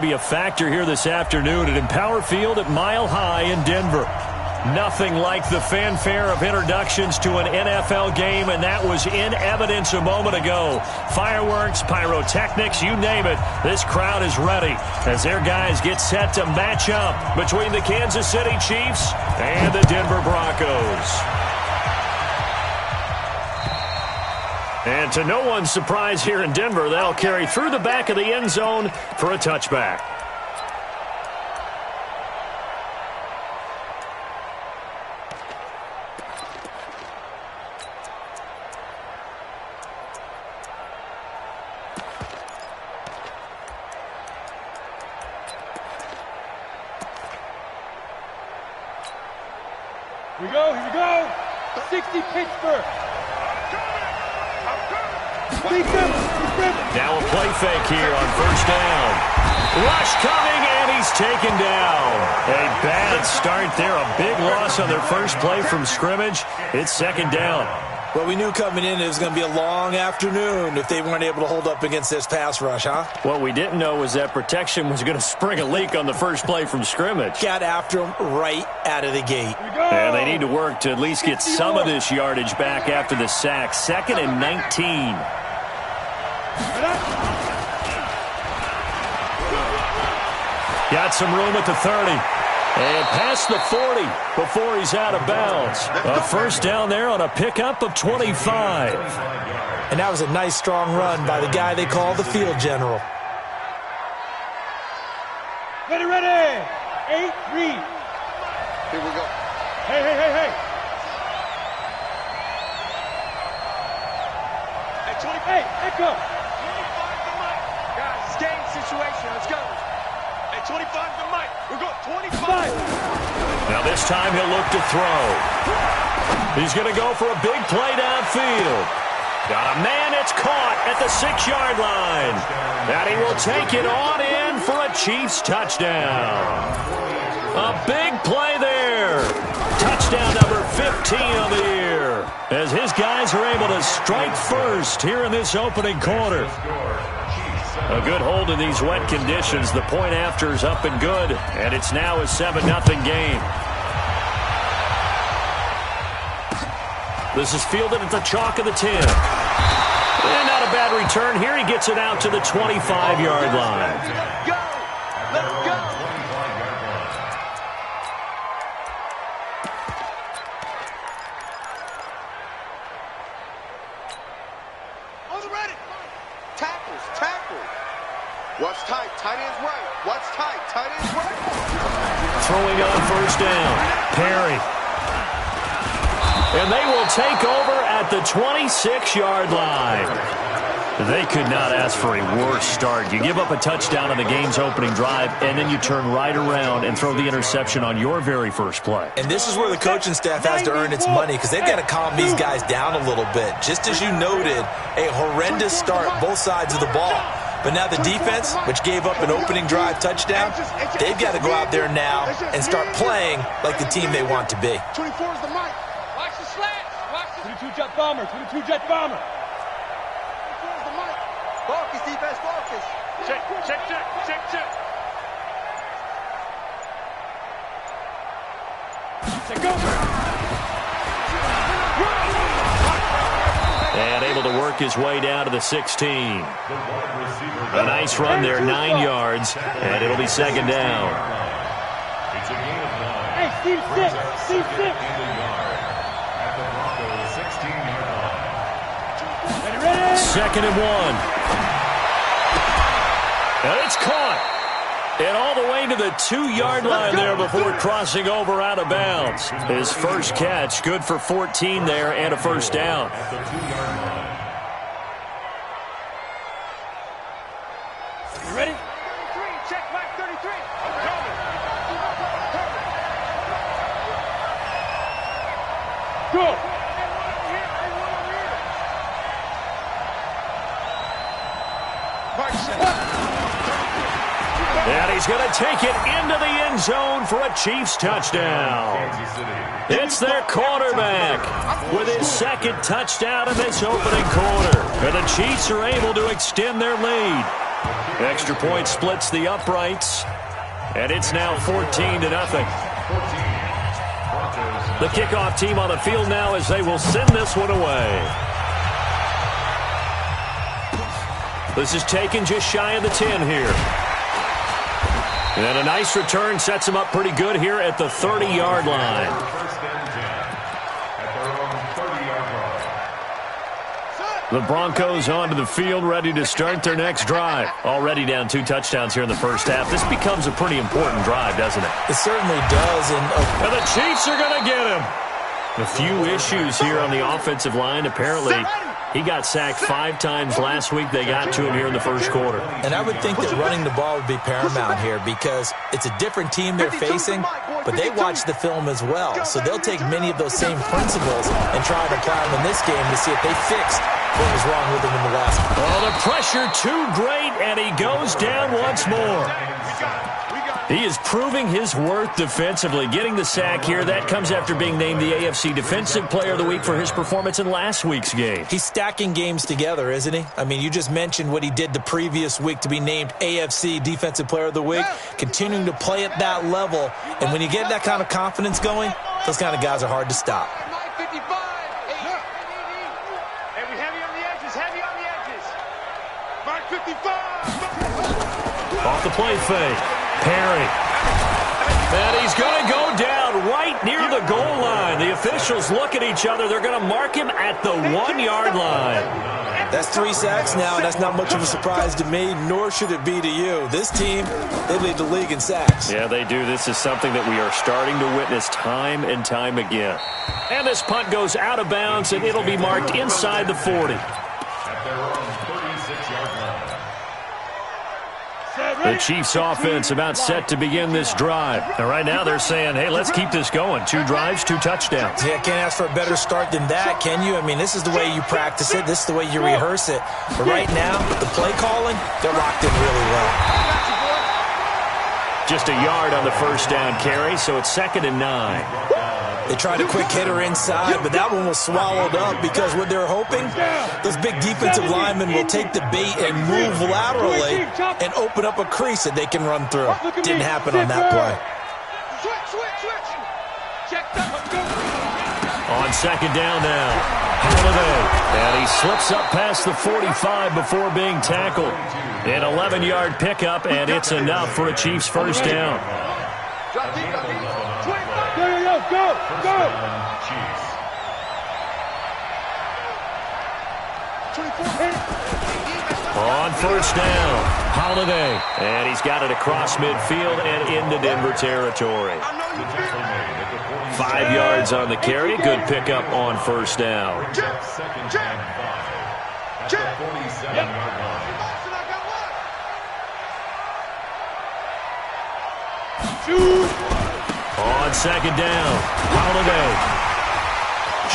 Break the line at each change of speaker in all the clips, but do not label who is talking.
Be a factor here this afternoon at Empower Field at Mile High in Denver. Nothing like the fanfare of introductions to an NFL game, and that was in evidence a moment ago. Fireworks, pyrotechnics, you name it. This crowd is ready as their guys get set to match up between the Kansas City Chiefs and the Denver Broncos. And to no one's surprise here in Denver, that'll carry through the back of the end zone for a touchback.
Here we go. 60 Pittsburgh.
Now a play fake here on first down. Rush coming, and he's taken down. A bad start there. A big loss on their first play from scrimmage. It's second down.
Well, we knew coming in it was going to be a long afternoon if they weren't able to hold up against this pass rush, huh?
What we didn't know was that protection was going to spring a leak on the first play from scrimmage.
Got after him right out of the gate.
And they need to work to at least get some of this yardage back after the sack. 2nd and 19. Got some room at the 30. And past the 40 before he's out of bounds. A first down there on a pickup of 25.
And that was a nice, strong run by the guy they call the field general.
Ready. 8-3.
Here we go.
Hey. Hey, echo.
25 to Mike. Guys, it's game situation. Let's go. Hey, 25 to Mike. We're going 25.
Now this time he'll look to throw. He's going to go for a big play downfield. Got a man, it's caught at the 6-yard line. And he will take it on in for a Chiefs touchdown. A big play there. Touchdown number 15 on the year. As his guys are able to strike first here in this opening quarter. A good hold in these wet conditions. The point after is up and good. And it's now a 7-0 game. This is fielded at the chalk of the 10. And not a bad return here. He gets it out to the 25-yard line.
Let's go. Watch tight. Tight end's right. Watch tight. Tight end's right.
Throwing on first down. Perry. And they will take over at the 26-yard line. They could not ask for a worse start. You give up a touchdown on the game's opening drive, and then you turn right around and throw the interception on your very first play.
And this is where the coaching staff has to earn its money because they've got to calm these guys down a little bit. Just as you noted, a horrendous start both sides of the ball. But now the defense, which gave up an opening drive touchdown, they've got to go out there now and start playing like the team they want to be.
24 is the mic.
Watch the slats. Watch the 22-jet bomber. 22-jet bomber.
24 is the mic. Focus, defense, focus. Check.
Check over.
And able to work his way down to the 16. A nice run there, 9 yards, and it'll be second down.
Hey, Steve 6. Ready.
2nd and 1. And it's caught. And all the way to the 2-yard line there before crossing over out of bounds. His first catch, good for 14 there and a first down.
You ready?
33, check Mike 33.
Go.
And he's going to take it into the end zone for a Chiefs touchdown. It's their quarterback with his second touchdown in this opening quarter. And the Chiefs are able to extend their lead. Extra point splits the uprights, and it's now 14-0. The kickoff team on the field now as they will send this one away. This is taken just shy of the 10 here. And a nice return sets them up pretty good here at the 30-yard line. The Broncos onto the field, ready to start their next drive. Already down 2 touchdowns here in the first half. This becomes a pretty important drive, doesn't it?
It certainly does.
And the Chiefs are going to get him. A few issues here on the offensive line. Apparently, he got sacked 5 times last week. They got to him here in the first quarter.
And I would think that running the ball would be paramount here because it's a different team they're facing, but they watch the film as well. So they'll take many of those same principles and try to apply them in this game to see if they fixed what was wrong with him in the last one.
Oh, the pressure too great, and he goes down once more. He is proving his worth defensively, getting the sack here. That comes after being named the AFC Defensive Player of the Week for his performance in last week's game.
He's stacking games together, isn't he? I mean, you just mentioned what he did the previous week to be named AFC Defensive Player of the Week, continuing to play at that level. And when you get that kind of confidence going, those kind of guys are hard to stop.
Off the play fake. Perry. And he's going to go down right near the goal line. The officials look at each other. They're going to mark him at the 1-yard line.
That's 3 sacks now, and that's not much of a surprise to me, nor should it be to you. This team, they lead the league in sacks.
Yeah, they do. This is something that we are starting to witness time and time again. And this punt goes out of bounds, and it'll be marked inside the 40. The Chiefs offense about set to begin this drive. And right now they're saying, hey, let's keep this going. 2 drives, 2 touchdowns.
Yeah, can't ask for a better start than that, can you? I mean, this is the way you practice it. This is the way you rehearse it. But right now, the play calling, they're locked in really well.
Just a yard on the first down carry, so it's 2nd and 9.
They tried a quick hitter inside, but that one was swallowed up because what they're hoping, those big defensive linemen will take the bait and move laterally and open up a crease that they can run through. Didn't happen on that play.
On 2nd down now, Holiday. And he slips up past the 45 before being tackled. An 11-yard pickup, and it's enough for a Chiefs first down.
Go!
On first down, Holiday. And he's got it across midfield and into Denver territory. 5 yards on the carry. Good pickup on first down. On 2nd down, Holiday.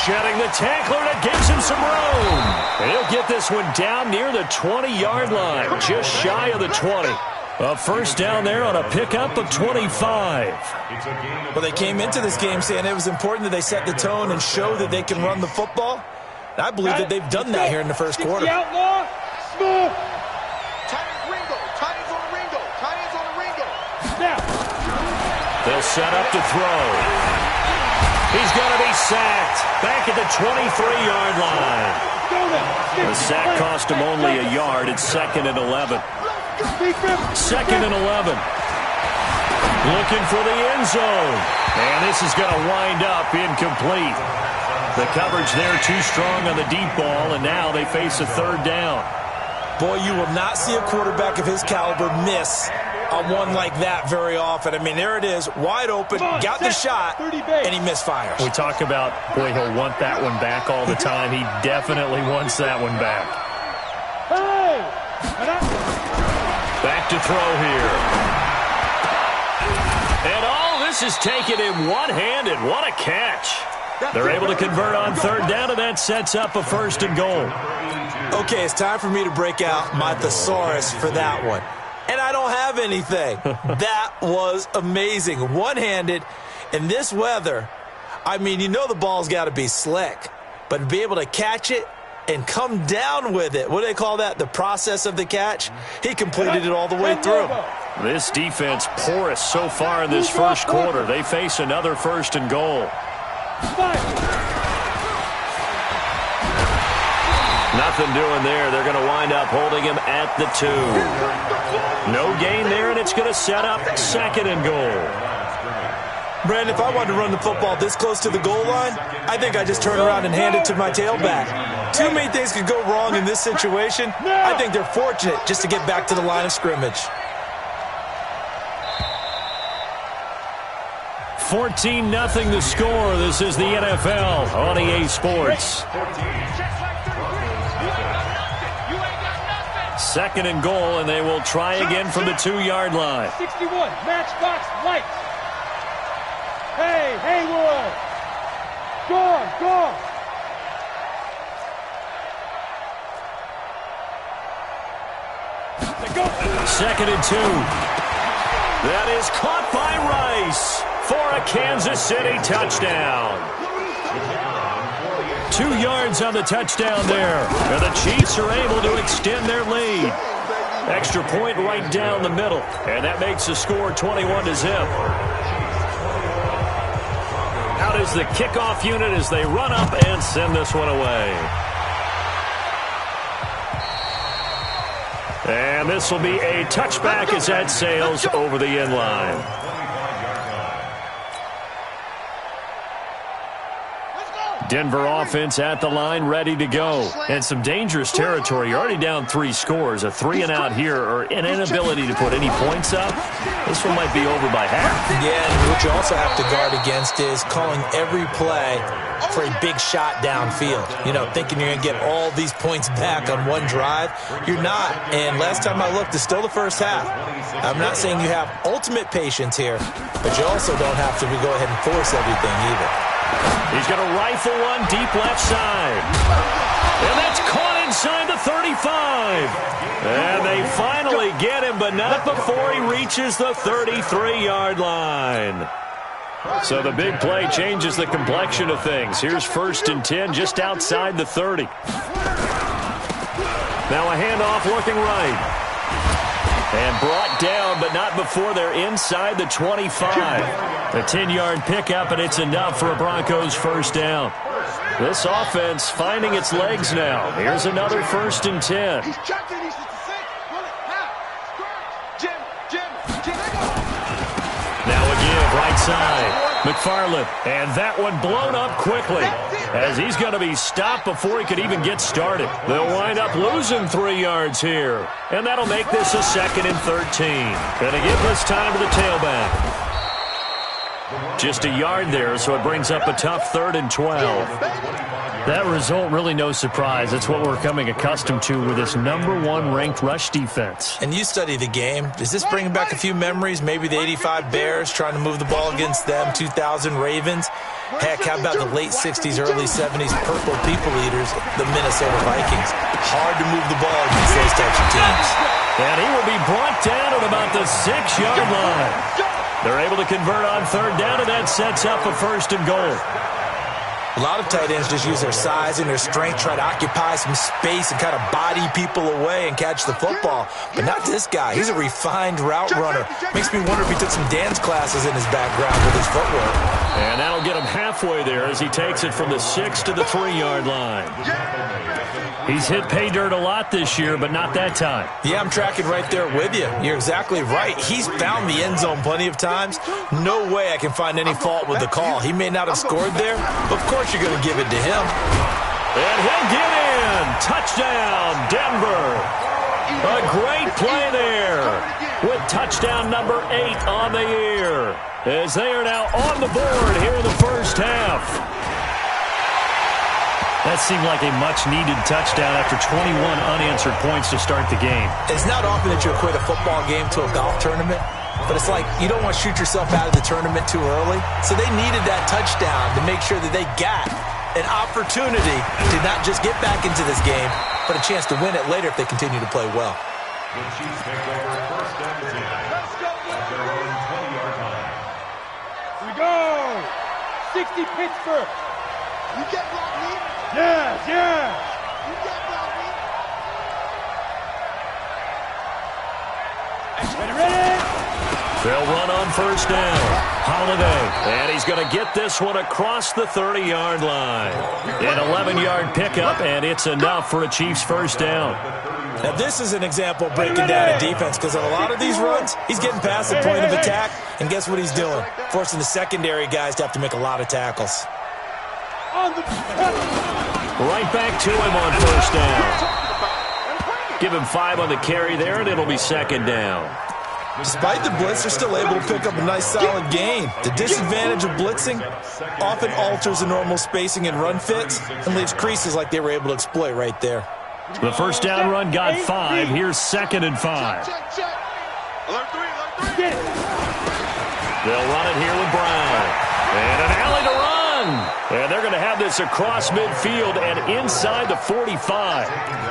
Shedding the tackler that gives him some room. And he'll get this one down near the 20-yard line, just shy of the 20. A first down there on a pickup of 25.
Well, they came into this game saying it was important that they set the tone and show that they can run the football. And I believe that they've done that here in the first quarter.
Outlaw, smooth.
They'll set up to throw. He's going to be sacked back at the 23-yard line. The sack cost him only a yard. It's 2nd and 11. 2nd and 11. Looking for the end zone. And this is going to wind up incomplete. The coverage there too strong on the deep ball, and now they face a 3rd down.
Boy, you will not see a quarterback of his caliber miss on one like that very often. I mean, there it is, wide open, got the shot, and he misfires.
We talk about, boy, he'll want that one back all the time. He definitely wants that one back. Back to throw here. And all this is taken in one-handed. What a catch. They're able to convert on 3rd down, and that sets up a 1st and goal.
Okay, it's time for me to break out my thesaurus for that one. And I don't have anything. That was amazing. One-handed in this weather. I mean, you know the ball's got to be slick. But to be able to catch it and come down with it. What do they call that? The process of the catch? He completed it all the way through.
This defense porous so far in this first quarter. They face another 1st and goal. Nothing doing there. They're going to wind up holding him at the 2. No gain there, and it's going to set up 2nd and goal.
Brandon, if I wanted to run the football this close to the goal line, I think I just turn around and hand it to my tailback. Too many things could go wrong in this situation. I think they're fortunate just to get back to the line of scrimmage.
14-0 the score. This is the NFL on EA Sports. 2nd and goal, and they will try again from the 2-yard line.
61, matchbox lights. Hey, Haywood. Gone.
2nd and 2. That is caught by Rice for a Kansas City touchdown. 2 yards on the touchdown there. And the Chiefs are able to extend their lead. Extra point right down the middle. And that makes the score 21-0. Out is the kickoff unit as they run up and send this one away. And this will be a touchback as that sails over the end line. Denver offense at the line, ready to go. And some dangerous territory. You're already down 3 scores. A 3-and-out here, or an inability to put any points up. This one might be over by half.
Yeah, and what you also have to guard against is calling every play for a big shot downfield. You know, thinking you're going to get all these points back on one drive. You're not. And last time I looked, it's still the first half. I'm not saying you have ultimate patience here, but you also don't have to go ahead and force everything either.
He's going to rifle one deep left side. And that's caught inside the 35. And they finally get him, but not before he reaches the 33-yard line. So the big play changes the complexion of things. Here's 1st and 10 just outside the 30. Now a handoff looking right. And brought down, but not before they're inside the 25. A 10-yard pickup, and it's enough for a Broncos 1st down. This offense finding its legs now. Here's another 1st and 10. Now a give, right side. McFarland, and that one blown up quickly as he's going to be stopped before he could even get started. They'll wind up losing 3 yards here, and that'll make this a 2nd and 13. Going to give this time to the tailback. Just a yard there, so it brings up a tough 3rd and 12. That result, really no surprise. It's what we're coming accustomed to with this #1 ranked rush defense.
And you study the game. Does this bring back a few memories? Maybe the 85 Bears trying to move the ball against them, 2000 Ravens. Heck, how about the late 60s, early 70s Purple People Eaters, the Minnesota Vikings? Hard to move the ball against those types of teams.
And he will be brought down at about the 6-yard line. They're able to convert on 3rd down, and that sets up a 1st and goal.
A lot of tight ends just use their size and their strength, try to occupy some space and kind of body people away and catch the football. But not this guy. He's a refined route runner. Makes me wonder if he took some dance classes in his background with his footwork.
And that'll get him halfway there as he takes it from the 6 to the 3-yard line. He's hit pay dirt a lot this year, but not that time.
Yeah, I'm tracking right there with you. You're exactly right. He's found the end zone plenty of times. No way I can find any fault with the call. He may not have scored there, but of course you're going to give it to him.
And he'll get in. Touchdown, Denver. A great play there with touchdown number 8 on the year as they are now on the board here in the first half. That seemed like a much-needed touchdown after 21 unanswered points to start the game.
It's not often that you equate a football game to a golf tournament, but it's like you don't want to shoot yourself out of the tournament too early. So they needed that touchdown to make sure that they got an opportunity to not just get back into this game, but a chance to win it later if they continue to play well.
The Chiefs take over 1st and 10 at their own 20-yard line.
Here we go. 60 Pittsburgh.
You get blocked, me.
Yes.
They'll run on first down. Holiday, and he's going to get this one across the 30-yard line. An 11-yard pickup, and it's enough for a Chiefs first down.
Now, this is an example of breaking down a defense, because on a lot of these runs, he's getting past the point of attack, and guess what he's doing? Forcing the secondary guys to have to make a lot of tackles.
Right back to him on first down. Give him 5 on the carry there, and it'll be second down.
Despite the blitz, they're still able to pick up a nice, solid gain. The disadvantage of blitzing often alters the normal spacing and run fits and leaves creases like they were able to exploit right there.
The first down run got 5. Here's 2nd and 5. They'll run it here with Brown. And an alley to run. And they're going to have this across midfield and inside the 45.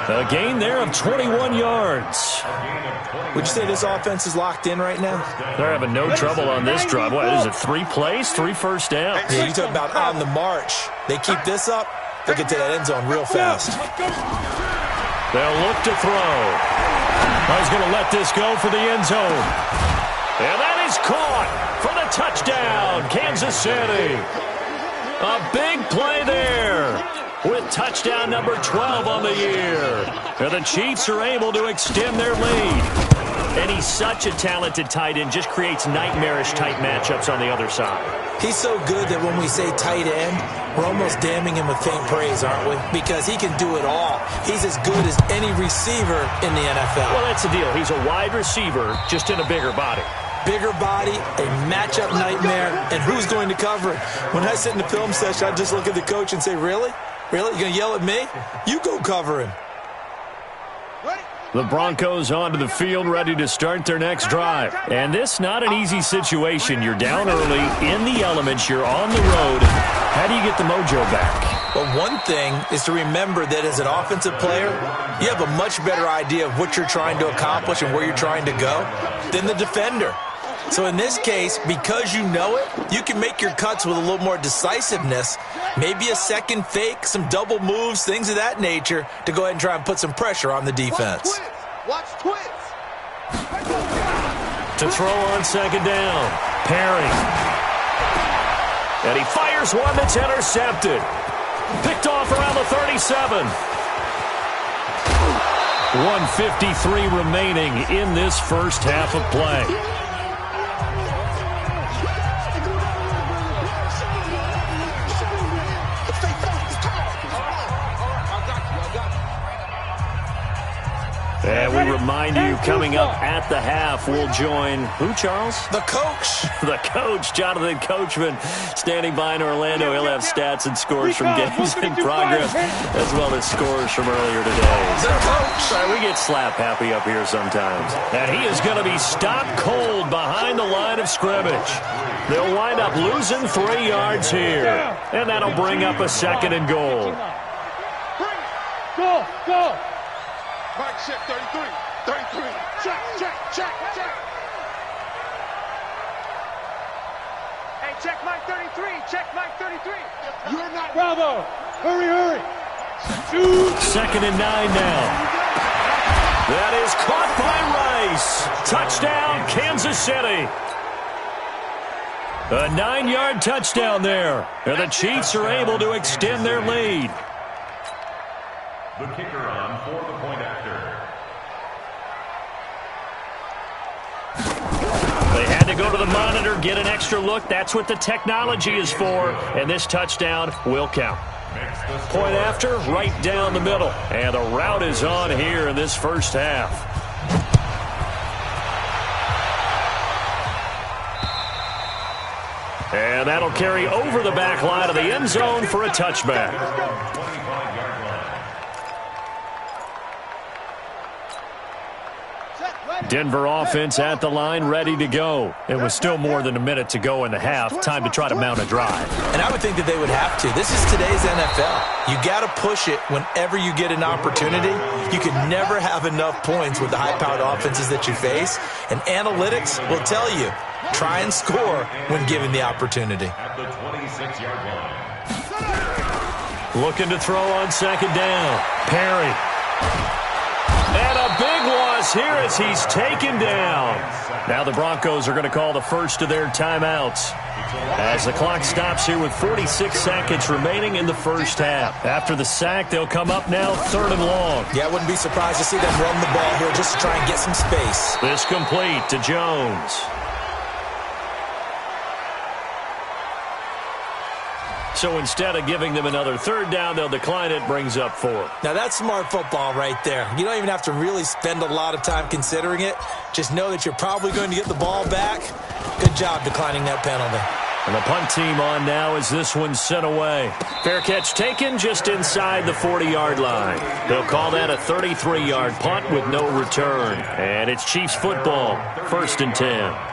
A gain there of 21 yards.
Would you say this offense is locked in right now?
They're having no trouble on this drive. What is it, 3 plays, 3 first downs?
Yeah, you talk about on the march. They keep this up, they'll get to that end zone real fast.
They'll look to throw. He's going to let this go for the end zone. And that is caught for the touchdown, Kansas City. A big play there with touchdown number 12 on the year. And the Chiefs are able to extend their lead. And he's such a talented tight end, just creates nightmarish-type matchups on the other side.
He's so good that when we say tight end, we're almost damning him with faint praise, aren't we? Because he can do it all. He's as good as any receiver in the NFL.
Well, that's the deal. He's a wide receiver, just in a bigger body.
Bigger body, a matchup nightmare, and who's going to cover it? When I sit in the film session, I just look at the coach and say, really? Really? You're going to yell at me? You go cover him.
The Broncos onto the field, ready to start their next drive. And this not an easy situation. You're down early, in the elements, you're on the road. How do you get the mojo back?
Well, one thing is to remember that as an offensive player, you have a much better idea of what you're trying to accomplish and where you're trying to go than the defender. So in this case, because you know it, you can make your cuts with a little more decisiveness, maybe a second fake, some double moves, things of that nature, to go ahead and try and put some pressure on the defense.
Watch twits.
To throw on second down, Perry. And he fires one that's intercepted. Picked off around the 37. 1:53 remaining in this first half of play. And we remind you, coming up at the half, we'll join who, Charles?
The coach.
The coach, Jonathan Coachman, standing by in Orlando. He'll have stats and scores from games in progress, as well as scores from earlier today.
The coach.
We get slap happy up here sometimes. And he is going to be stopped cold behind the line of scrimmage. They'll wind up losing 3 yards here. And that'll bring up a 2nd and goal.
Go, go.
Mike, check 33. 33. Check. Hey, check Mike 33. Check Mike 33. You're not.
Bravo. Hurry. Shoot.
2nd and 9 now. That is caught by Rice. Touchdown, Kansas City. A 9-yard touchdown there. And the Chiefs are able to extend their lead.
The kicker on for the point after.
They had to go to the monitor, get an extra look. That's what the technology is for. And this touchdown will count. Point after, right down the middle. And the route is on here in this first half. And that'll carry over the back line of the end zone for a touchback. Denver offense at the line, ready to go. It was still more than a minute to go in the half. Time to try to mount a drive.
And I would think that they would have to. This is today's NFL. You got to push it whenever you get an opportunity. You can never have enough points with the high-powered offenses that you face. And analytics will tell you, try and score when given the opportunity.
At the 26-yard line.
Looking to throw on second down. Perry. And a big one loss here as he's taken down. Now the Broncos are going to call the first of their timeouts as the clock stops here with 46 seconds remaining in the first half. After the sack, they'll come up now 3rd and long.
Yeah, I wouldn't be surprised to see them run the ball here just to try and get some space.
This complete to Jones. So instead of giving them another 3rd down, they'll decline it, brings up 4.
Now that's smart football right there. You don't even have to really spend a lot of time considering it. Just know that you're probably going to get the ball back. Good job declining that penalty.
And the punt team on now as this one's sent away. Fair catch taken just inside the 40-yard line. They'll call that a 33-yard punt with no return. And it's Chiefs football, 1st and 10.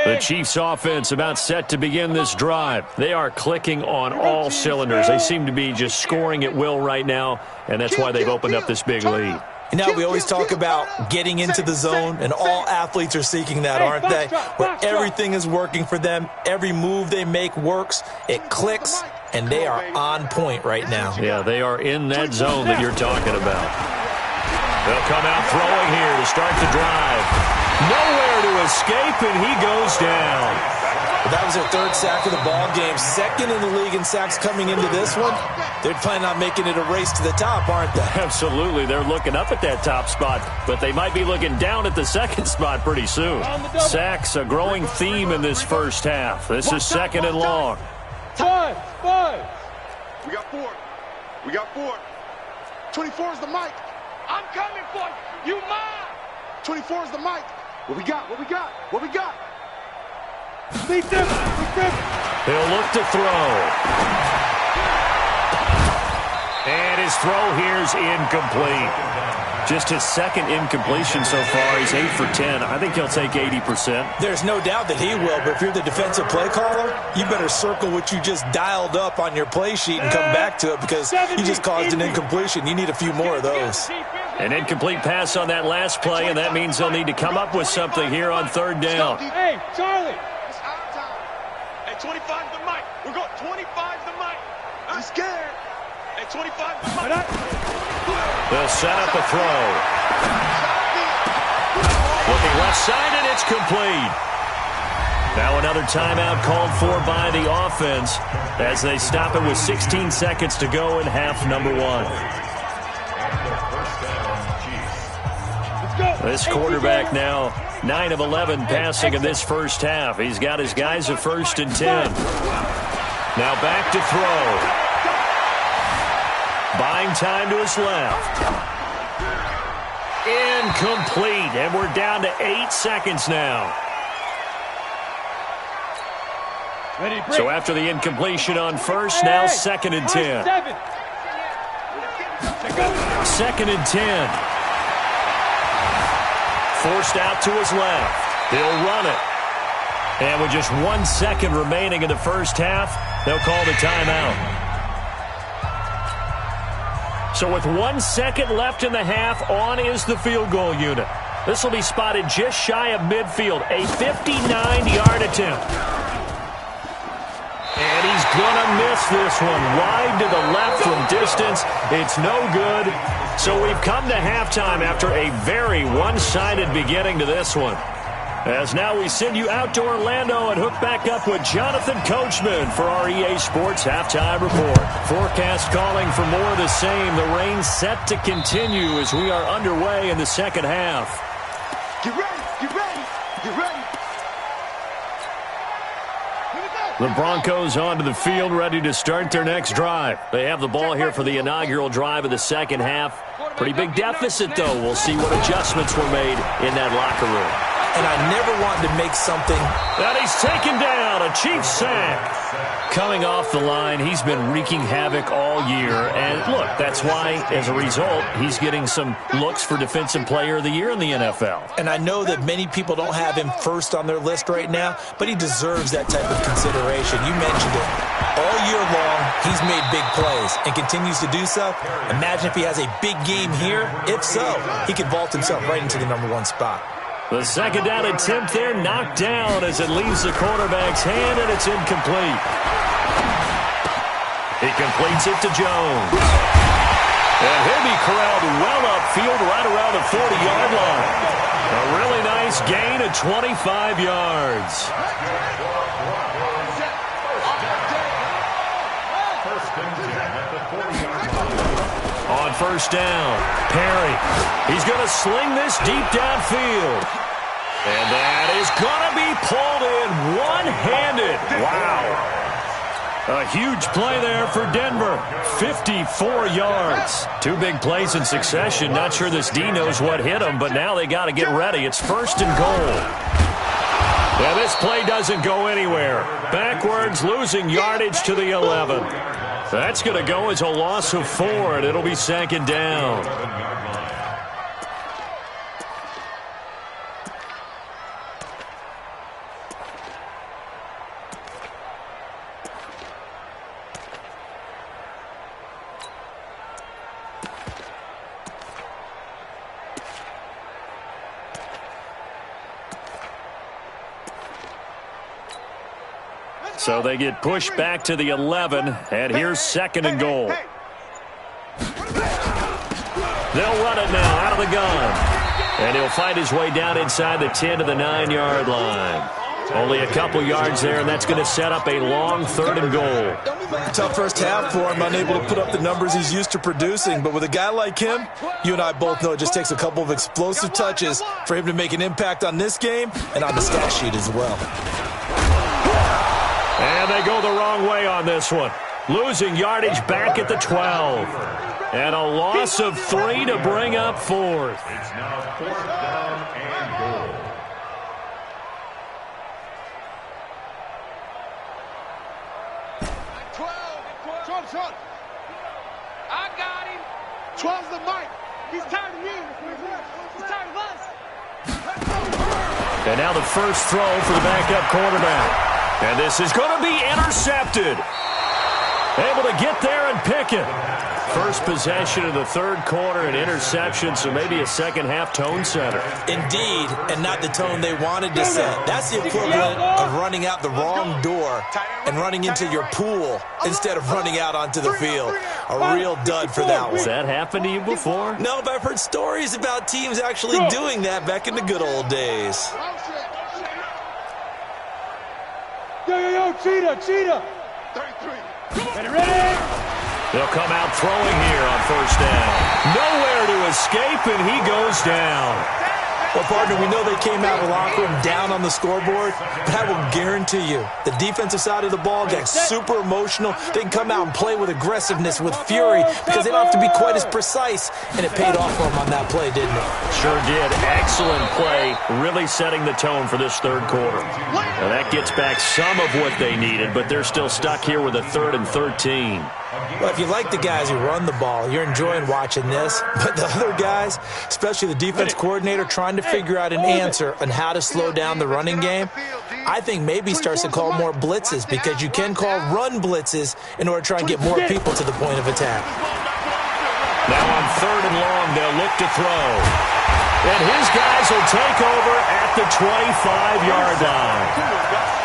The Chiefs offense about set to begin this drive. They are clicking on all cylinders. They seem to be just scoring at will right now, and that's why they've opened up this big lead.
You know, we always talk about getting into the zone, and all athletes are seeking that, aren't they? Where everything is working for them. Every move they make works. It clicks, and they are on point right now.
Yeah, they are in that zone that you're talking about. They'll come out throwing here to start the drive. Nowhere to escape, and he goes down.
That was their 3rd sack of the ball game. 2nd in the league in sacks coming into this one. They're planning on making it a race to the top, aren't they?
Absolutely. They're looking up at that top spot, but they might be looking down at the 2nd spot pretty soon. Sacks, a growing theme in this first half. This is 2nd and long.
5.
We got 4. We got 4. 24 is the mic. I'm coming for you. You mine. 24 is the mic. What we got? What we got? What we got?
Lead them.
He'll look to throw. And his throw here's incomplete. Just his 2nd incompletion so far. He's 8 for 10. I think he'll take 80%.
There's no doubt that he will, but if you're the defensive play caller, you better circle what you just dialed up on your play sheet and come back to it because you just caused an incompletion. You need a few more of those.
An incomplete pass on that last play, and that means they'll need to come up with something here on 3rd down.
Hey, Charlie.
It's our time. Hey, 25 the mic. We're going 25 the mic. I'm scared. Hey, 25 the mic.
They'll set up a throw. Looking left side, and it's complete. Now another timeout called for by the offense as they stop it with 16 seconds to go in half number 1. This quarterback now 9 of 11 passing in this first half. He's got his guys at 1st and 10. Now back to throw. Buying time to his left. Incomplete, and we're down to 8 seconds now. So after the incompletion on 1st, now 2nd and 10. 2nd and 10. Forced out to his left. He'll run it. And with just 1 second remaining in the first half, they'll call the timeout. So with 1 second left in the half, on is the field goal unit. This will be spotted just shy of midfield. A 59-yard attempt. And he's going to miss this one. Wide to the left from distance. It's no good. So we've come to halftime after a very one-sided beginning to this one. As now we send you out to Orlando and hook back up with Jonathan Coachman for our EA Sports Halftime Report. Forecast calling for more of the same. The rain set to continue as we are underway in the second half.
Get ready. Get ready. Get ready.
The Broncos onto the field, ready to start their next drive. They have the ball here for the inaugural drive of the second half. Pretty big deficit, though. We'll see what adjustments were made in that locker room.
And I never wanted to make something.
And he's taken down, a Chiefs sack. Coming off the line, he's been wreaking havoc all year. And look, that's why, as a result, he's getting some looks for Defensive Player of the Year in the NFL.
And I know that many people don't have him first on their list right now, but he deserves that type of consideration. You mentioned it. All year long, he's made big plays and continues to do so. Imagine if he has a big game here. If so, he could vault himself right into the #1 spot.
The second down attempt there knocked down as it leaves the quarterback's hand, and it's incomplete. He completes it to Jones. And he'll be corralled well upfield right around the 40-yard line. A really nice gain of 25 yards. On first down, Perry. He's going to sling this deep downfield. And that is going to be pulled in one-handed. Wow. A huge play there for Denver. 54 yards. Two big plays in succession. Not sure this D knows what hit him, but now they got to get ready. It's first and goal. Yeah, this play doesn't go anywhere. Backwards, losing yardage to the 11. That's going to go as a loss of 4, and it'll be second down. So they get pushed back to the 11, and here's second and goal. They'll run it now out of the gun. And he'll find his way down inside the 10 to the 9-yard line. Only a couple yards there, and that's going to set up a long third and goal.
Tough first half for him, unable to put up the numbers he's used to producing. But with a guy like him, you and I both know it just takes a couple of explosive touches for him to make an impact on this game and on the stat sheet as well.
And they go the wrong way on this one. Losing yardage back at the 12. And a loss of 3 to bring up fourth.
It's now fourth down and goal.
Short. I got him. 12's the mic. He's tired of me. He's tired of us.
And now the first throw for the backup quarterback. And this is going to be intercepted. Able to get there and pick it. First possession of the third quarter, an interception, so maybe a second-half tone setter.
Indeed, and not the tone they wanted to set. That's the equivalent of running out the wrong door and running into your pool instead of running out onto the field. A real dud for that one.
Has that happened to you before?
No, but I've heard stories about teams actually doing that back in the good old days.
Yo, cheetah.
33.
Ready?
They'll come out throwing here on first down. Nowhere to escape, and he goes down.
Well, partner, we know they came out of the locker room down on the scoreboard, but I will guarantee you the defensive side of the ball got super emotional. They can come out and play with aggressiveness, with fury, because they don't have to be quite as precise, and it paid off for them on that play, didn't it?
Sure did. Excellent play, really setting the tone for this third quarter. Now that gets back some of what they needed, but they're still stuck here with a 3rd and 13.
Well, if you like the guys who run the ball, you're enjoying watching this. But the other guys, especially the defense coordinator, trying to figure out an answer on how to slow down the running game, I think maybe starts to call more blitzes, because you can call run blitzes in order to try and get more people to the point of attack.
Now on 3rd and long, they'll look to throw. And his guys will take over at the 25-yard line.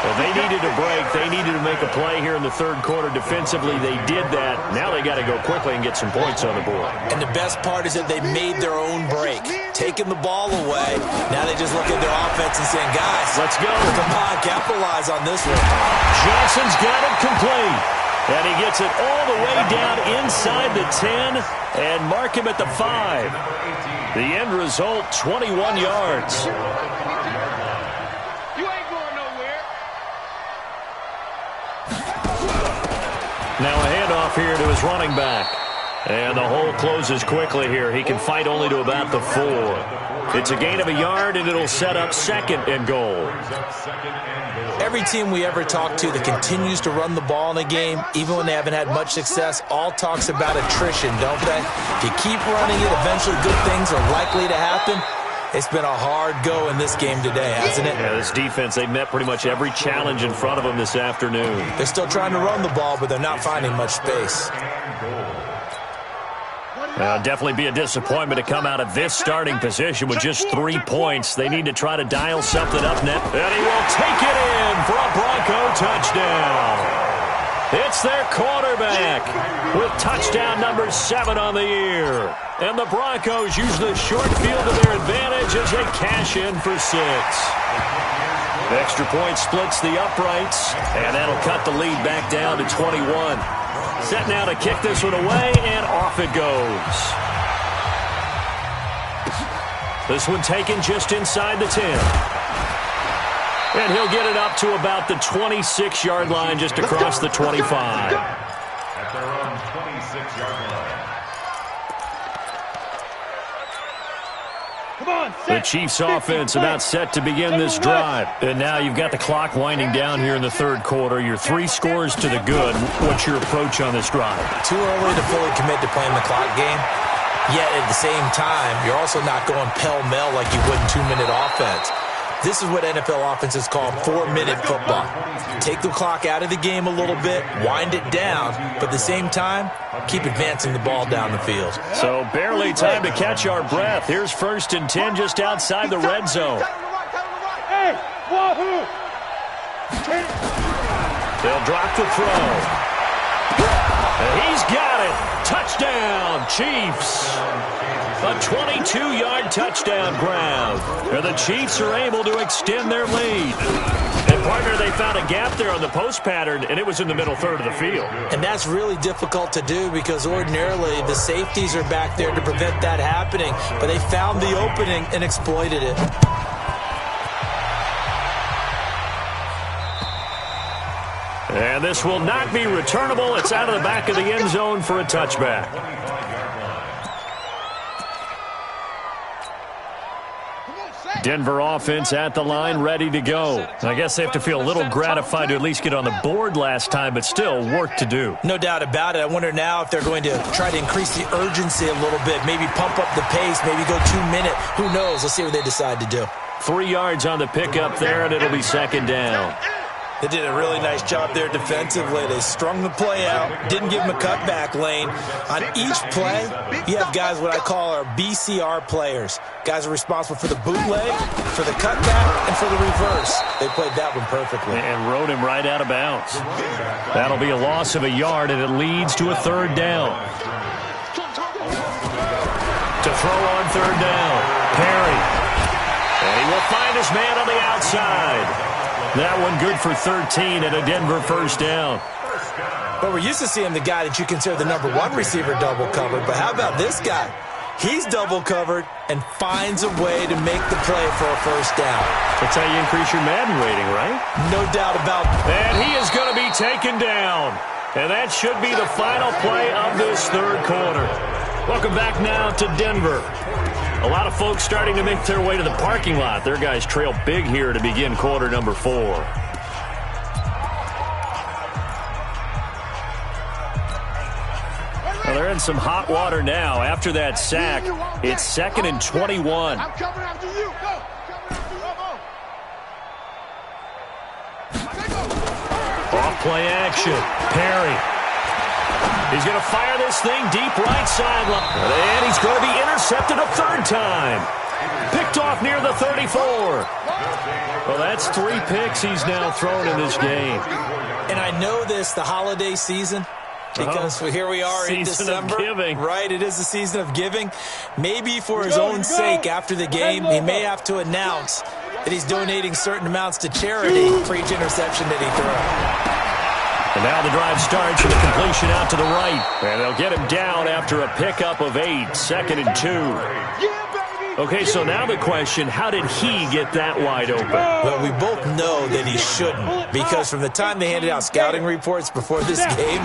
Well, they needed a break. They needed to make a play here in the third quarter. Defensively, they did that. Now they got to go quickly and get some points on the board.
And the best part is that they made their own break, taking the ball away. Now they just look at their offense and saying, guys,
let's go.
Come on, capitalize on this one.
Johnson's got it complete. And he gets it all the way down inside the 10 and mark him at the 5. The end result, 21 yards.
You ain't going nowhere.
Now a handoff here to his running back. And the hole closes quickly here. He can fight only to about the 4. It's a gain of a yard, and it'll set up 2nd and goal.
Every team we ever talk to that continues to run the ball in a game, even when they haven't had much success, all talks about attrition, don't they? If you keep running it, eventually good things are likely to happen. It's been a hard go in this game today, hasn't it?
Yeah, this defense, they've met pretty much every challenge in front of them this afternoon.
They're still trying to run the ball, but they're not finding much space.
Definitely be a disappointment to come out of this starting position with just 3 points. They need to try to dial something up net. And he will take it in for a Bronco touchdown. It's their quarterback with touchdown number 7 on the year. And the Broncos use the short field to their advantage as they cash in for 6. The extra point splits the uprights, and that'll cut the lead back down to 21. Set now to kick this one away, and off it goes. This one taken just inside the 10. And he'll get it up to about the 26-yard line, just across the 25.
At their own 26-yard line.
The Chiefs offense about set to begin this drive. And now you've got the clock winding down here in the third quarter. You're 3 scores to the good. What's your approach on this drive?
Too early to fully commit to playing the clock game. Yet at the same time, you're also not going pell-mell like you would in 2-minute offense. This is what NFL offenses call 4-minute football. Take the clock out of the game a little bit, wind it down, but at the same time, keep advancing the ball down the field.
So barely time to catch our breath. Here's 1st and 10 just outside the red zone.
Hey, wahoo!
They'll drop the throw. And he's got it. Touchdown, Chiefs. A 22-yard touchdown grab. And the Chiefs are able to extend their lead. And, partner, they found a gap there on the post pattern, and it was in the middle third of the field.
And that's really difficult to do because ordinarily the safeties are back there to prevent that happening. But they found the opening and exploited it.
And this will not be returnable. It's out of the back of the end zone for a touchback. Denver offense at the line, ready to go. I guess they have to feel a little gratified to at least get on the board last time, but still work to do.
No doubt about it. I wonder now if they're going to try to increase the urgency a little bit, maybe pump up the pace, maybe go 2-minute. Who knows? Let's see what they decide to do.
3 yards on the pickup there, and it'll be 2nd down.
They did a really nice job there defensively. They strung the play out, didn't give them a cutback lane. On each play, you have guys what I call our BCR players. Guys are responsible for the bootleg, for the cutback, and for the reverse. They played that one perfectly.
And rode him right out of bounds. That'll be a loss of a yard, and it leads to a 3rd down. To throw on 3rd down, Perry. And he will find his man on the outside. That one good for 13 and a Denver 1st down.
But we're used to seeing the guy that you consider the number 1 receiver double covered. But how about this guy? He's double covered and finds a way to make the play for a 1st down.
That's how you increase your Madden rating, right?
No doubt about it.
And he is going to be taken down. And that should be the final play of this 3rd quarter. Welcome back now to Denver. A lot of folks starting to make their way to the parking lot. Their guys trail big here to begin quarter number 4. Well, they're in some hot water now. After that sack, it's 2nd and 21.
I'm coming after you. Go.
Off play action. Perry. He's going to fire this thing deep right sideline. And he's going to be intercepted a 3rd time. Picked off near the 34. Well, that's 3 picks he's now thrown in this game.
And I know this, the holiday season, because here we are in December.
Season of giving.
Right, it is the season of giving. Maybe for his own sake after the game, he may have to announce that he's donating certain amounts to charity for each interception that he throws.
And now the drive starts with a completion out to the right. And they'll get him down after a pickup of 8, 2nd and 2. Okay, so now the question, how did he get that wide open?
Well, we both know that he shouldn't, because from the time they handed out scouting reports before this game,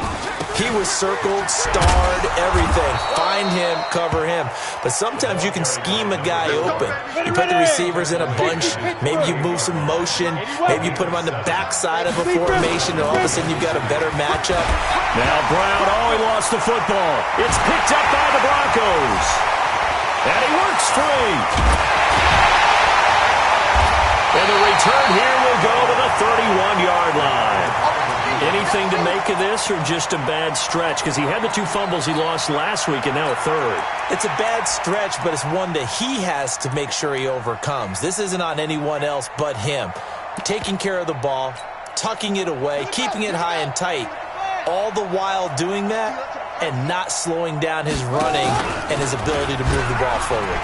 he was circled, starred, everything. Find him, cover him. But sometimes you can scheme a guy open. You put the receivers in a bunch, maybe you move some motion, maybe you put him on the backside of a formation, and all of a sudden you've got a better matchup.
Now Brown, he lost the football. It's picked up by the Broncos. And he works free. And the return here will go to the 31-yard line. Anything to make of this or just a bad stretch? Because he had the 2 fumbles he lost last week and now a 3rd.
It's a bad stretch, but it's one that he has to make sure he overcomes. This isn't on anyone else but him. Taking care of the ball, tucking it away, keeping it high and tight. all the while doing that and not slowing down his running and his ability to move the ball forward.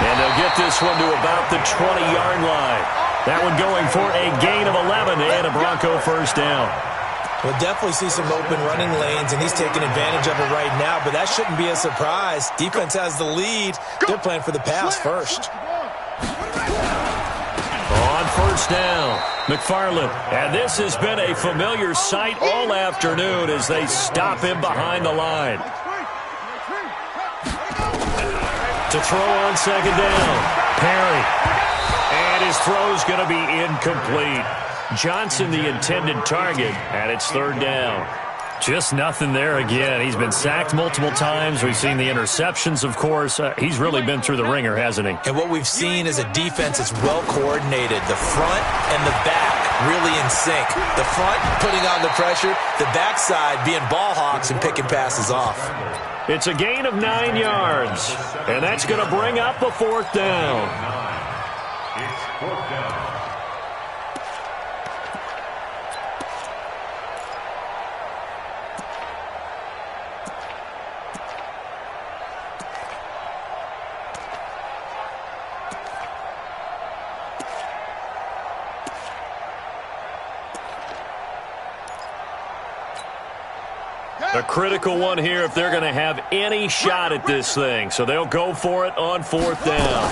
And they'll get this one to about the 20-yard line. That one going for a gain of 11 and a Bronco first down.
We'll definitely see some open running lanes, and he's taking advantage of it right now, but that shouldn't be a surprise. Defense has the lead. They're playing for the pass first.
On first down, McFarland. And this has been a familiar sight all afternoon as they stop him behind the line. To throw on second down, Perry. And his throw's going to be incomplete. Johnson, the intended target, and it's third down. Just nothing there again. He's been sacked multiple times. We've seen the interceptions, of course. He's really been through the ringer, hasn't he?
And what we've seen is a defense that's well coordinated. The front and the back really in sync. The front putting on the pressure, the backside being ball hawks and picking passes off.
It's a gain of 9 yards, and that's going to bring up a fourth down.
It's fourth down.
A critical one here if they're going to have any shot at this thing. So they'll go for it on fourth down.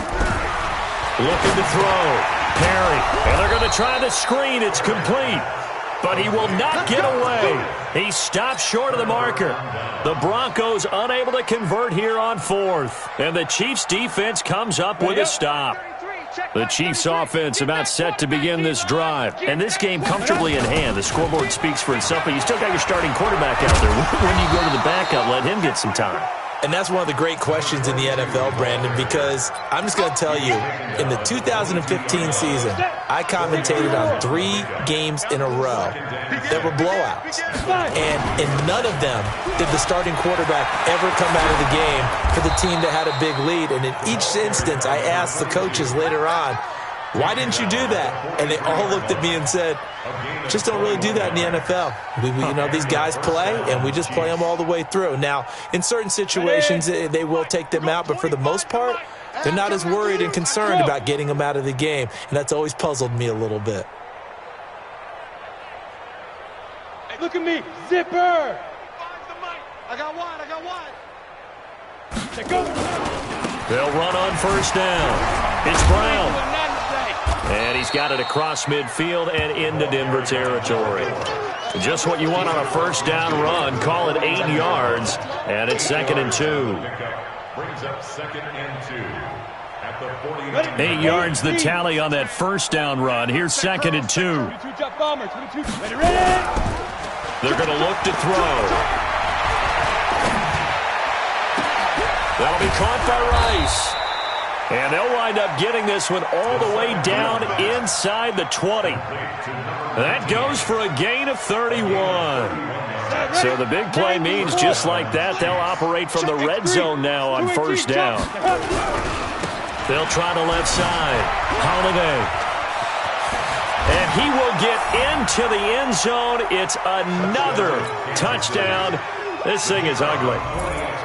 Looking to throw. Perry. And they're going to try the screen. It's complete. But he will not get away. He stops short of the marker. The Broncos unable to convert here on fourth. And the Chiefs defense comes up with a stop. The Chiefs offense about set to begin this drive. And this game comfortably in hand. The scoreboard speaks for itself, but you still got your starting quarterback out there. When you go to the backup, let him get some time.
And that's one of the great questions in the NFL, Brandon, because I'm just going to tell you, in the 2015 season, I commentated on 3 games in a row that were blowouts. And in none of them did the starting quarterback ever come out of the game for the team that had a big lead. And in each instance, I asked the coaches later on, why didn't you do that? And they all looked at me and said, just don't really do that in the NFL. You know, these guys play, and we just play them all the way through. Now, in certain situations, they will take them out, but for the most part, they're not as worried and concerned about getting them out of the game, and that's always puzzled me a little bit.
Hey, look at me, zipper!
I got wide, I got wide.
They'll run on first down. It's Brown. And he's got it across midfield and into Denver territory. Just what you want on a first down run. Call it 8 yards, and it's 2nd and 2.
Brings up 2nd and 2 at the 40.
8 yards the tally on that first down run. Here's 2nd and 2. They're going to look to throw. That'll be caught by Rice. And they'll wind up getting this one all the way down inside the 20. That goes for a gain of 31. So the big play means just like that, they'll operate from the red zone now on first down. They'll try the left side. Holiday. And he will get into the end zone. It's another touchdown. This thing is ugly.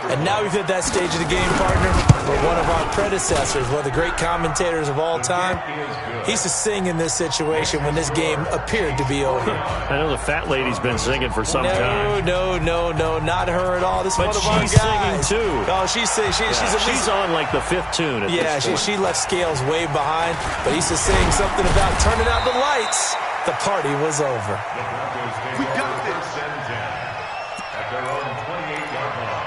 And now we've hit that stage of the game, partner, where one of our predecessors, one of the great commentators of all time, he used to sing in this situation when this game appeared to be over.
I know the fat lady's been singing for some time.
No, not her at all. This is one of our guys.
She's singing too.
Oh, she's singing.
She's on like the 5th tune at this point.
she left Scales way behind, but he used to sing something about turning out the lights. The party was over.
We got this. At their own 28-yard line.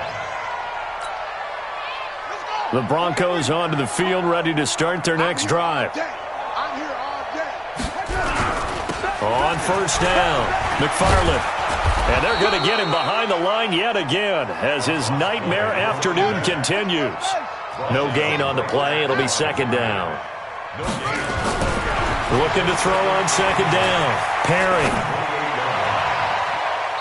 The Broncos onto the field, ready to start their next drive.
I'm here all day.
On first down, McFarland. And they're going to get him behind the line yet again as his nightmare afternoon continues. No gain on the play. It'll be 2nd down. Looking to throw on 2nd down. Perry.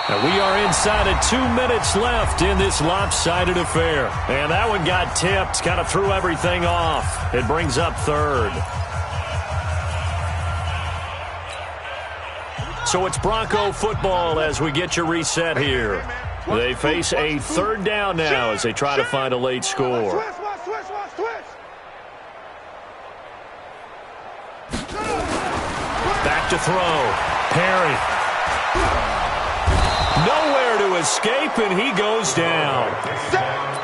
And we are inside of 2 minutes left in this lopsided affair. And that one got tipped, kind of threw everything off. It brings up 3rd. So it's Bronco football as we get you reset here. They face a third down now as they try to find a late score. Back to throw. Perry. Nowhere to escape, and he goes down.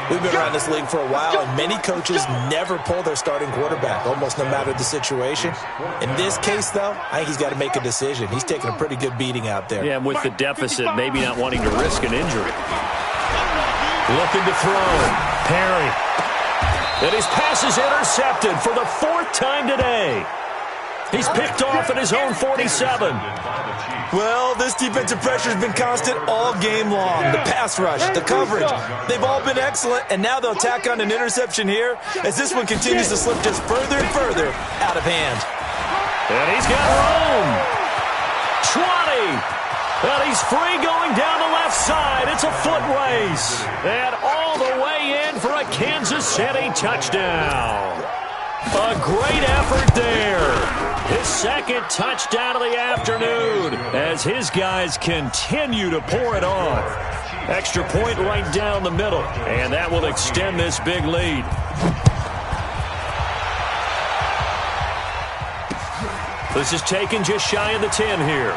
We've been around this league for a while, and many coaches never pull their starting quarterback, almost no matter the situation. In this case, though, I think he's got to make a decision. He's taking a pretty good beating out there.
Yeah, with the deficit, maybe not wanting to risk an injury. Looking to throw. Perry. And his pass is intercepted for the 4th time today. He's picked off at his own 47.
Well, this defensive pressure has been constant all game long. The pass rush, the coverage, they've all been excellent, and now they'll tack on an interception here as this one continues to slip just further and further out of hand.
And he's got room. 20. And he's free going down the left side. It's a foot race. And all the way in for a Kansas City touchdown. A great effort there. His 2nd touchdown of the afternoon as his guys continue to pour it on. Extra point right down the middle, and that will extend this big lead. This is taken just shy of the 10 here.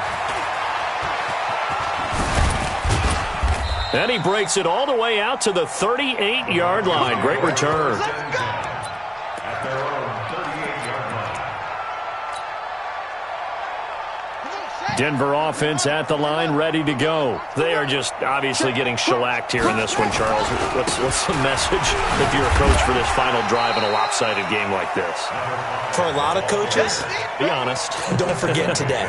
And he breaks it all the way out to the 38-yard line. Great return. Denver offense at the line, ready to go. They are just obviously getting shellacked here in this one, Charles. What's the message if you're a coach for this final drive in a lopsided game like this?
For a lot of coaches,
be honest.
Don't forget today.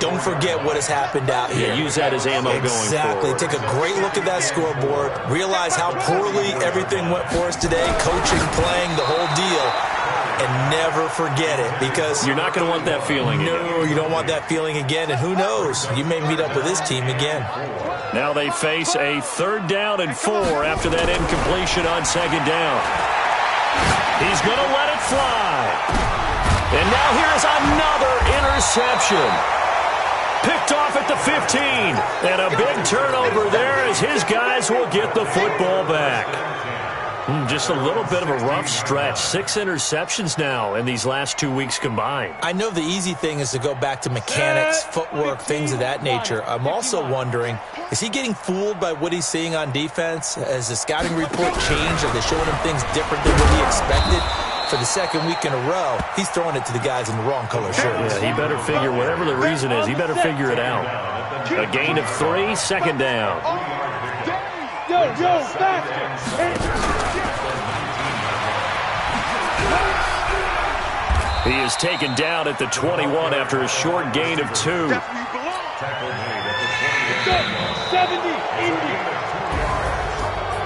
Don't forget what has happened out here.
Yeah, use that as ammo going forward.
Exactly. Take a great look at that scoreboard. Realize how poorly everything went for us today. Coaching, playing, the whole deal. And never forget it, because
you're not going to want that feeling again.
No, you don't want that feeling again, and who knows? You may meet up with this team again.
Now they face a 3rd down and 4 after that incompletion on 2nd down. He's going to let it fly. And now here's another interception. Picked off at the 15. And a big turnover there as his guys will get the football back. Just a little bit of a rough stretch. 6 interceptions now in these last 2 weeks combined.
I know the easy thing is to go back to mechanics, footwork, things of that nature. I'm also wondering, is he getting fooled by what he's seeing on defense? Has the scouting report changed? Are they showing him things different than what he expected? For the 2nd week in a row, he's throwing it to the guys in the wrong color shirts.
Yeah, he better figure, whatever the reason is, he better figure it out. A gain of 3, 2nd down.
Yo, faster.
He is taken down at the 21 after a short gain of 2.
70, Indy.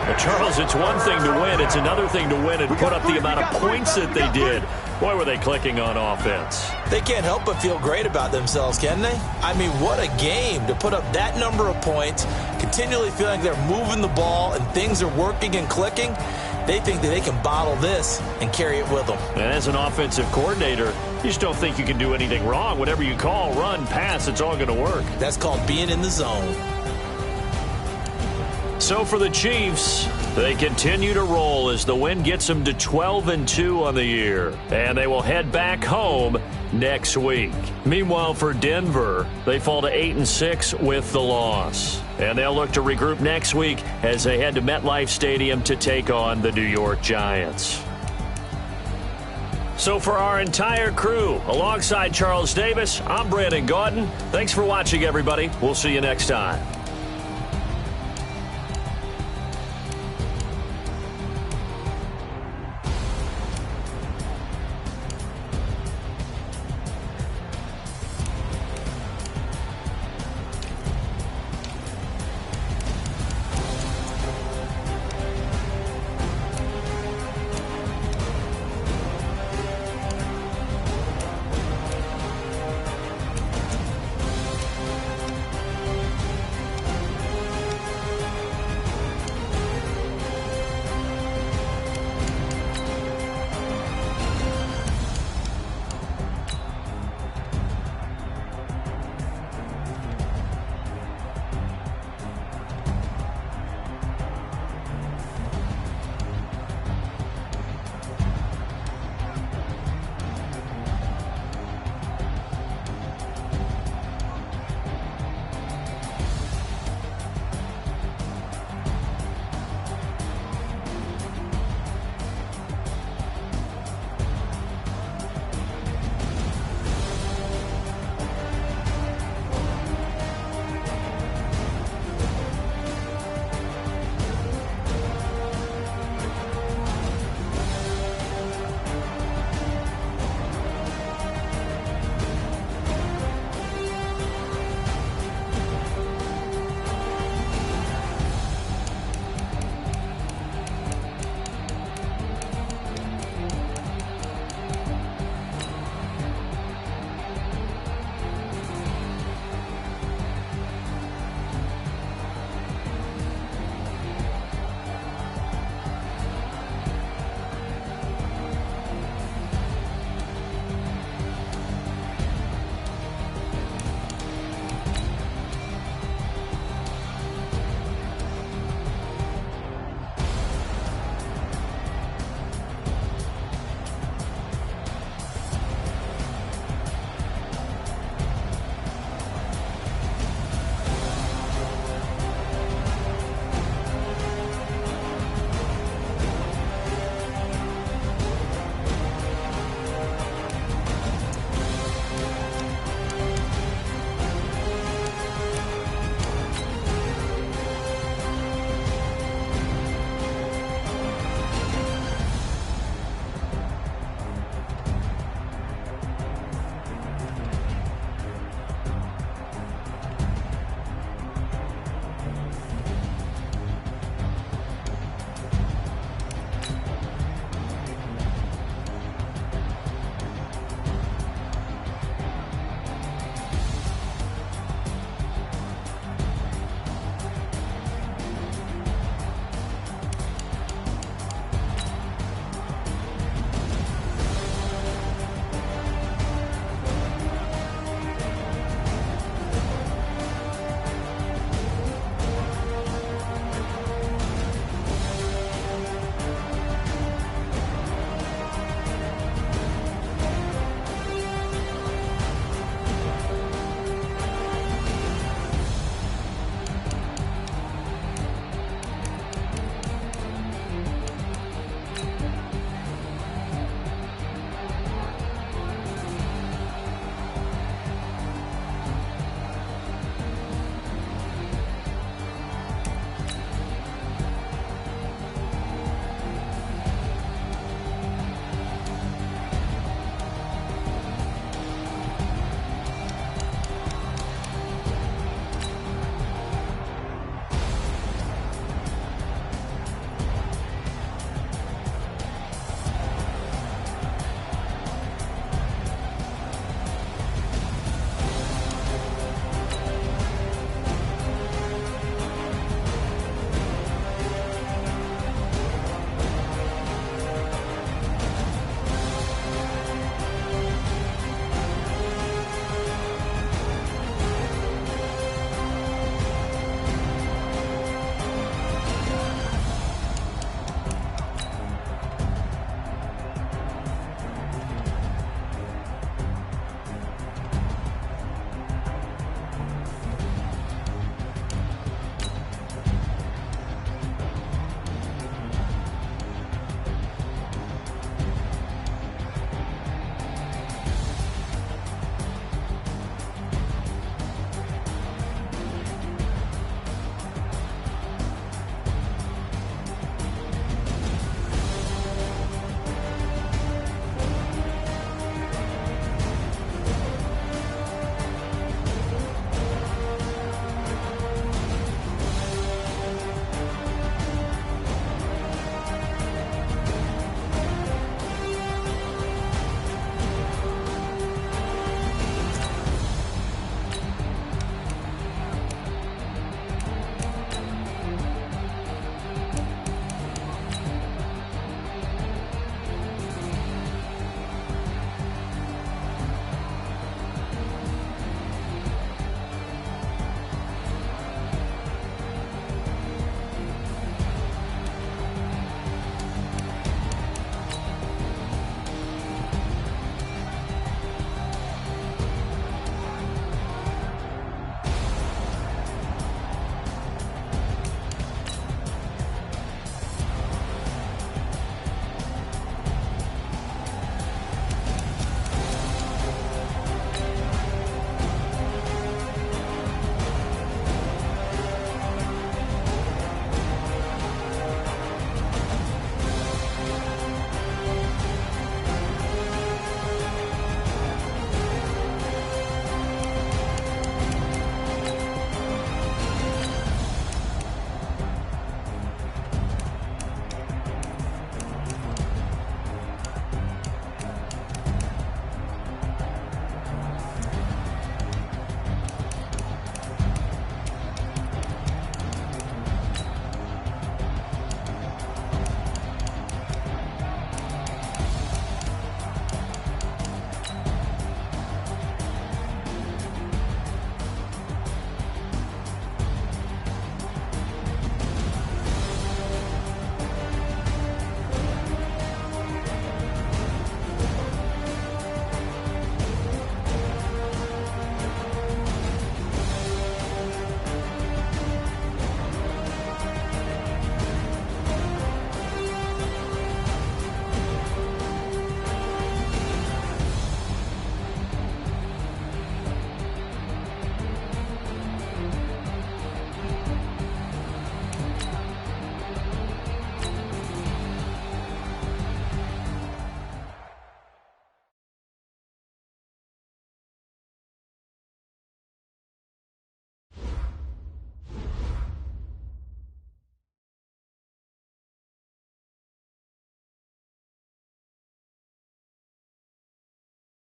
But Charles, it's one thing to win. It's another thing to win and put up the amount of points that they did. Boy, were they clicking on offense.
They can't help but feel great about themselves, can they? I mean, what a game to put up that number of points, continually feeling they're moving the ball and things are working and clicking. They think that they can bottle this and carry it with them.
And as an offensive coordinator, you just don't think you can do anything wrong. Whatever you call, run, pass, it's all going to work.
That's called being in the zone.
So for the Chiefs, they continue to roll as the win gets them to 12-2 on the year. And they will head back home next week. Meanwhile, for Denver, they fall to 8-6 with the loss. And they'll look to regroup next week as they head to MetLife Stadium to take on the New York Giants. So for our entire crew, alongside Charles Davis, I'm Brandon Gaudin. Thanks for watching, everybody. We'll see you next time.